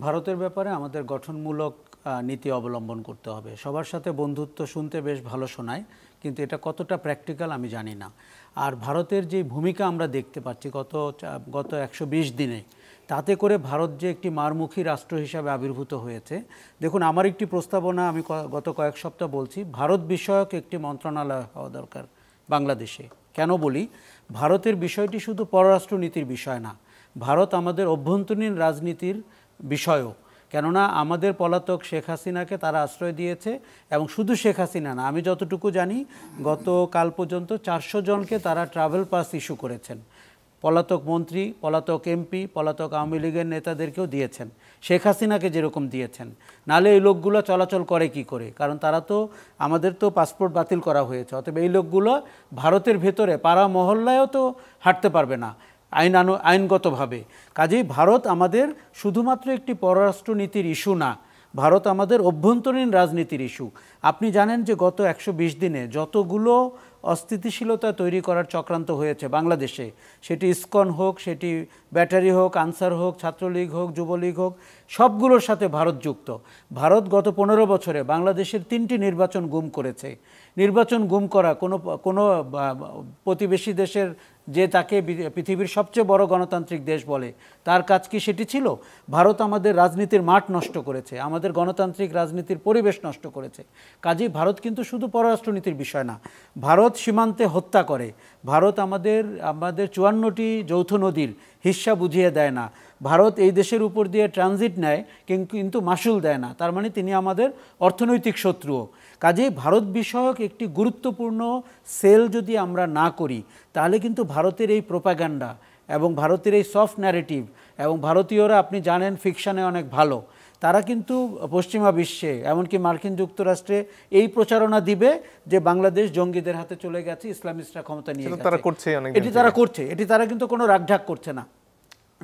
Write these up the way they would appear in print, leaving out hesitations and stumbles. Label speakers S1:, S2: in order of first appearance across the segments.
S1: ভারতের ব্যাপারে আমাদের গঠনমূলক নীতি অবলম্বন করতে হবে। সবার সাথে বন্ধুত্ব শুনতে বেশ ভালো শোনায়, কিন্তু এটা কতটা প্র্যাকটিক্যাল আমি জানি না। আর ভারতের যে ভূমিকা আমরা দেখতে পাচ্ছি গত 120 দিনে, তাতে করে ভারত যে একটি মারমুখী রাষ্ট্র হিসাবে আবির্ভূত হয়েছে। দেখুন, আমার একটি প্রস্তাবনা আমি গত কয়েক সপ্তাহ বলছি, ভারত বিষয়ক একটি মন্ত্রণালয় হওয়া দরকার বাংলাদেশে। কেন বলি? ভারতের বিষয়টি শুধু পররাষ্ট্রনীতির বিষয় না, ভারত আমাদের অভ্যন্তরীণ রাজনীতির বিষয়ও। কেননা আমাদের পলাতক শেখ হাসিনাকে তারা আশ্রয় দিয়েছে, এবং শুধু শেখ হাসিনা না, আমি যতটুকু জানি গতকাল পর্যন্ত 400 জনকে তারা ট্রাভেল পাস ইস্যু করেছেন। পলাতক মন্ত্রী, পলাতক এমপি, পলাতক আওয়ামী লীগের নেতাদেরকেও দিয়েছেন, শেখ হাসিনাকে যেরকম দিয়েছেন। নালে এই লোকগুলো চলাচল করে কি করে? কারণ তারা তো, আমাদের তো পাসপোর্ট বাতিল করা হয়েছে, অতএব এই লোকগুলো ভারতের ভেতরে পাড়া মহল্লায়ও তো হাঁটতে পারবে না আইনগতভাবে। কাজেই ভারত আমাদের শুধুমাত্র একটি পররাষ্ট্রনীতির ইস্যু না, ভারত আমাদের অভ্যন্তরীণ রাজনীতির ইস্যু। আপনি জানেন যে গত 120 দিনে যতগুলো অস্থিতিশীলতা তৈরি করার চক্রান্ত হয়েছে বাংলাদেশে, সেটি ইসকন হোক, সেটি ব্যাটারি হোক, আনসার হোক, ছাত্রলীগ হোক, যুবলীগ হোক, সবগুলোর সাথে ভারত যুক্ত। ভারত গত 15 বছরে বাংলাদেশের 3টি নির্বাচন গুম করেছে। নির্বাচন গুম করা কোনো প্রতিবেশী দেশের, যে তাকে পৃথিবীর সবচেয়ে বড় গণতান্ত্রিক দেশ বলে, তার কাজ কি সেটি ছিল? ভারত আমাদের রাজনীতির মাঠ নষ্ট করেছে, আমাদের গণতান্ত্রিক রাজনীতির পরিবেশ নষ্ট করেছে। কাজেই ভারত কিন্তু শুধু পররাষ্ট্রনীতির বিষয় না, ভারত সীমান্তে হত্যা করে, ভারত আমাদের 54টি যৌথ নদীর হিস্সা বুঝিয়ে দেয় না, ভারত এই দেশের উপর দিয়ে ট্রানজিট নেয় কিন্তু মাসুল দেয় না, তার মানে তিনি আমাদের অর্থনৈতিক শত্রুও। কাজেই ভারত বিষয়ক একটি গুরুত্বপূর্ণ সেল যদি আমরা না করি, তাহলে কিন্তু ভারতের এই প্রোপাগান্ডা এবং ভারতের এই সফট ন্যারেটিভ, এবং ভারতীয়রা আপনি জানেন ফিকশানে অনেক ভালো, তারা কিন্তু পশ্চিমা বিশ্বে, এমনকি মার্কিন যুক্তরাষ্ট্রে এই প্রচারণা দিবে যে বাংলাদেশ জঙ্গিদের হাতে চলে গেছে, ইসলামিস্টরা ক্ষমতা নিয়ে গেছে। এটি তারা করছে, এটি তারা কিন্তু কোনো রাগঢাক করছে না।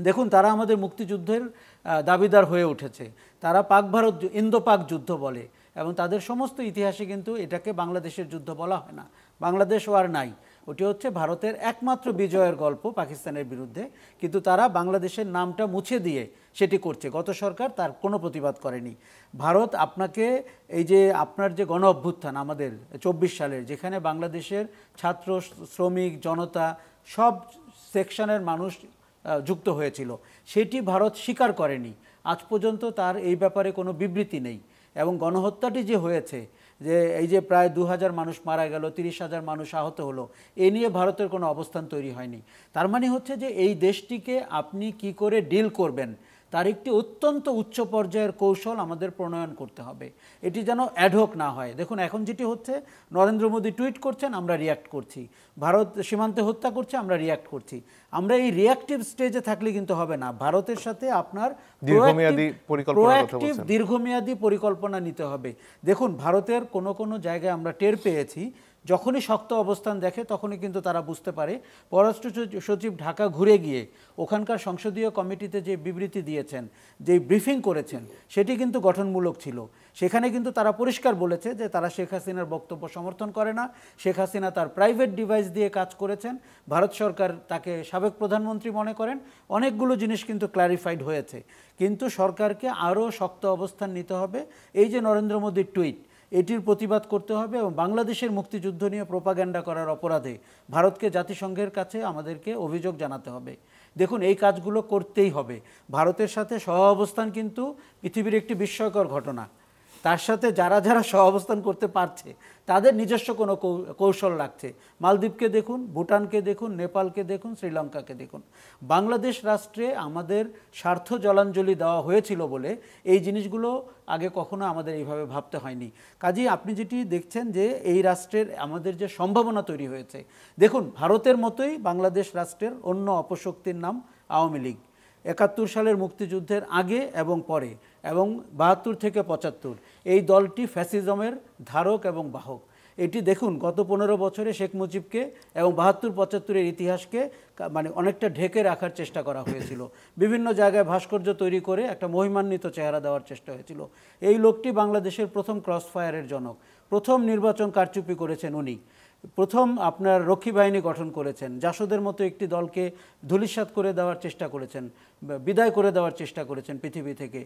S1: দেখুন, তারা আমাদের মুক্তিযুদ্ধের দাবিদার হয়ে উঠেছে, তারা পাক ভারত ইন্দো পাক যুদ্ধ বলে, এবং তাদের সমস্ত ইতিহাসে কিন্তু এটাকে বাংলাদেশের যুদ্ধ বলা হয় না, বাংলাদেশ ওয়ার নাই, ওটি হচ্ছে ভারতের একমাত্র বিজয়ের গল্প পাকিস্তানের বিরুদ্ধে। কিন্তু তারা বাংলাদেশের নামটা মুছে দিয়ে সেটি করছে। গত সরকার তার কোনো প্রতিবাদ করেনি। ভারত আপনাকে, এই যে আপনার যে গণ অভ্যুত্থান আমাদের 24 সালের, যেখানে বাংলাদেশের ছাত্র, শ্রমিক, জনতা, সব সেকশনের মানুষ যুক্ত হয়েছিল, সেটি ভারত স্বীকার করেনি। আজ পর্যন্ত তার এই ব্যাপারে কোনো বিবৃতি নেই। এবং গণহত্যাটি যে হয়েছে, যে এই যে প্রায় 2000 মানুষ মারা গেল, 30,000 মানুষ আহত হলো, এ নিয়ে ভারতের কোনো অবস্থান তৈরি হয়নি। তার মানে হচ্ছে যে এই দেশটিকে আপনি কি করে ডিল করবেন, তার একটি অত্যন্ত উচ্চ পর্যায়ের কৌশল আমাদের প্রণয়ন করতে হবে। এটি যেন অ্যাডহক না হয়। দেখুন, এখন যেটি হচ্ছে, নরেন্দ্র মোদী টুইট করছেন, আমরা রিয়্যাক্ট করছি, ভারত সীমান্তে হত্যা করছে, আমরা রিয়্যাক্ট করছি। আমরা এই রিয়্যাক্টিভ স্টেজে থাকলে কিন্তু হবে না। ভারতের সাথে আপনার প্রোঅ্যাক্টিভ দীর্ঘমেয়াদী পরিকল্পনা নিতে হবে। দেখুন, ভারতের কোনো জায়গায় আমরা টের পেয়েছি, যখনই শক্ত অবস্থান দেখে তখনই কিন্তু তারা বুঝতে পারে। পররাষ্ট্র সচিব ঢাকা ঘুরে গিয়ে ওখানকার সংসদীয় কমিটিতে যে বিবৃতি দিয়েছেন, যে ব্রিফিং করেছেন, সেটি কিন্তু গঠনমূলক ছিল। সেখানে কিন্তু তারা পরিষ্কার বলেছে যে তারা শেখ হাসিনার বক্তব্য সমর্থন করে না, শেখ হাসিনা তার প্রাইভেট ডিভাইস দিয়ে কাজ করেছেন, ভারত সরকার তাকে সাবেক প্রধানমন্ত্রী মনে করেন, অনেকগুলো জিনিস কিন্তু ক্ল্যারিফাইড হয়েছে। কিন্তু সরকারকে আরও শক্ত অবস্থান নিতে হবে। এই যে নরেন্দ্র মোদীর টুইট, এটির প্রতিবাদ করতে হবে, এবং বাংলাদেশের মুক্তিযুদ্ধ নিয়ে প্রোপাগান্ডা করার অপরাধে ভারতকে জাতিসংঘের কাছে আমাদেরকে অভিযোগ জানাতে হবে। দেখুন, এই কাজগুলো করতেই হবে। ভারতের সাথে সহ অবস্থান কিন্তু পৃথিবীর একটি বিস্ময়কর ঘটনা। তার সাথে যারা যারা সহ অবস্থান করতে পারছে, তাদের নিজস্ব কোনো কৌশল লাগছে। মালদ্বীপকে দেখুন, ভুটানকে দেখুন, নেপালকে দেখুন, শ্রীলঙ্কাকে দেখুন। বাংলাদেশ রাষ্ট্রে আমাদের স্বার্থ জলাঞ্জলি দেওয়া হয়েছিল বলে এই জিনিসগুলো আগে কখনো আমাদের এইভাবে ভাবতে হয়নি। কাজেই আপনি যেটি দেখছেন যে এই রাষ্ট্রের আমাদের যে সম্ভাবনা তৈরি হয়েছে, দেখুন, ভারতের মতোই বাংলাদেশ রাষ্ট্রের অন্য অপশক্তির নাম আওয়ামী লীগ। 71 সালের মুক্তিযুদ্ধের আগে এবং পরে, এবং 72 থেকে 75, এই দলটি ফ্যাসিজমের ধারক এবং বাহক। এটি দেখুন, গত 15 বছরে শেখ মুজিবকে এবং 72-75-এর ইতিহাসকে মানে অনেকটা ঢেকে রাখার চেষ্টা করা হয়েছিল। বিভিন্ন জায়গায় ভাস্কর্য তৈরি করে একটা মহিমান্বিত চেহারা দেওয়ার চেষ্টা হয়েছিল। এই লোকটি বাংলাদেশের প্রথম ক্রস ফায়ারের জনক, প্রথম নির্বাচন কারচুপি করেছেন উনি। প্রথম আপনার রক্ষী বাহিনী গঠন করেছেন, জাসদের মতো একটি দলকে ধূলিসাৎ করে দেওয়ার চেষ্টা করেছেন, বিদায় করে দেওয়ার চেষ্টা করেছেন পৃথিবী থেকে।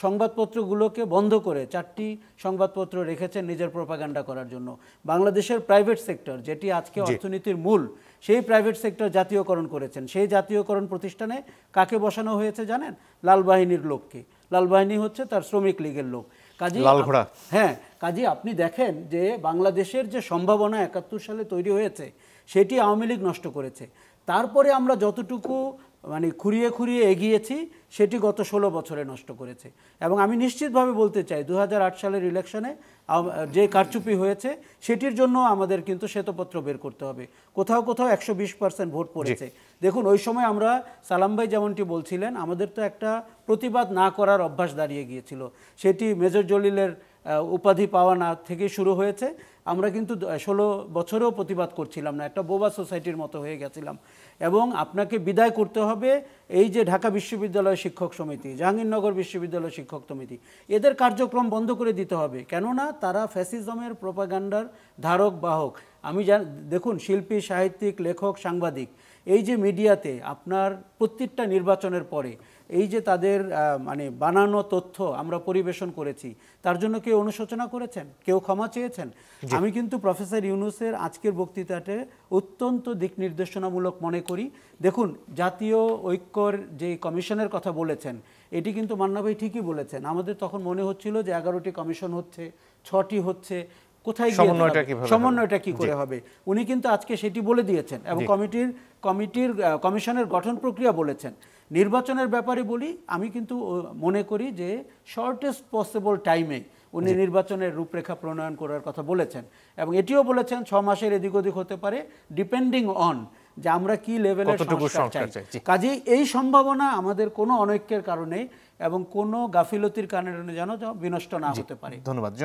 S1: সংবাদপত্রগুলোকে বন্ধ করে 4টি সংবাদপত্র রেখেছেন নিজের প্রোপাগান্ডা করার জন্য। বাংলাদেশের প্রাইভেট সেক্টর, যেটি আজকে অর্থনীতির মূল, সেই প্রাইভেট সেক্টর জাতীয়করণ করেছেন। সেই জাতীয়করণ প্রতিষ্ঠানে কাকে বসানো হয়েছে জানেন? লাল বাহিনীর লোককে। লাল বাহিনী হচ্ছে তার শ্রমিক লীগের লোক। হ্যাঁ, কাজী আপনি দেখেন যে বাংলাদেশের যে সম্ভাবনা 71 সালে তৈরি হয়েছে সেটি আওয়ামী লীগ নষ্ট করেছে। তারপরে আমরা যতটুকু মানে খুঁড়িয়ে খুঁড়িয়ে এগিয়েছি সেটি গত 16 বছরে নষ্ট করেছে। এবং আমি নিশ্চিতভাবে বলতে চাই 2008 সালের ইলেকশনে যে কারচুপি হয়েছে সেটির জন্য আমাদের কিন্তু শ্বেতপত্র বের করতে হবে। কোথাও কোথাও 120% ভোট পড়েছে। দেখুন ওই সময় আমরা, সালাম ভাই যেমনটি বলছিলেন, আমাদের তো একটা প্রতিবাদ না করার অভ্যাস দাঁড়িয়ে গিয়েছিল। সেটি মেজর জলিলের উপাধি পাওয়া না থেকে শুরু হয়েছে। আমরা কিন্তু 16 বছরেও প্রতিবাদ করছিলাম না, একটা বোবা সোসাইটির মতো হয়ে গেছিলাম। এবং আপনাকে বিদায় করতে হবে এই যে ঢাকা বিশ্ববিদ্যালয় শিক্ষক সমিতি, জাহাঙ্গীরনগর বিশ্ববিদ্যালয় শিক্ষক সমিতি, এদের কার্যক্রম বন্ধ করে দিতে হবে। কেননা তারা ফ্যাসিজমের প্রোপাগান্ডার ধারক বাহক। আমি দেখুন, শিল্পী, সাহিত্যিক, লেখক, সাংবাদিক, এই যে মিডিয়াতে আপনার প্রত্যেকটা নির্বাচনের পরে এই যে তাদের মানে বানানো তথ্য আমরা পরিবেশন করেছি, তার জন্য কেউ অনুশোচনা করেছেন? কেউ ক্ষমা চেয়েছেন? আমি কিন্তু প্রফেসর ইউনূসের আজকের বক্তৃতাতে অত্যন্ত দিক নির্দেশনামূলক মনে করি। দেখুন, জাতীয় ঐক্যর যে কমিশনের কথা বলেছেন, এটি কিন্তু মান্না ভাই ঠিকই বলেছেন। আমাদের তখন মনে হচ্ছিল যে 11টি কমিশন হচ্ছে, 6টি হচ্ছে, কোথায় সমন্বয়টা কি করে হবে? উনি কিন্তু আজকে সেটি বলে দিয়েছেন এবং কমিশনের গঠন প্রক্রিয়া বলেছেন। নির্বাচনের ব্যাপারে বলি, আমি কিন্তু মনে করি যে শর্টেস্ট পসিবল টাইমে উনি নির্বাচনের রূপরেখা প্রণয়ন করার কথা বলেছেন এবং এটিও বলেছেন 6 মাসের এদিক ওদিক হতে পারে, ডিপেন্ডিং অন যে আমরা কি লেভেলের সংস্কার চাই। কাজেই এই সম্ভাবনা আমাদের কোনো অনৈক্যের কারণে এবং কোনো গাফিলতির কারণে যেন বিনষ্ট না হতে পারে।
S2: ধন্যবাদ।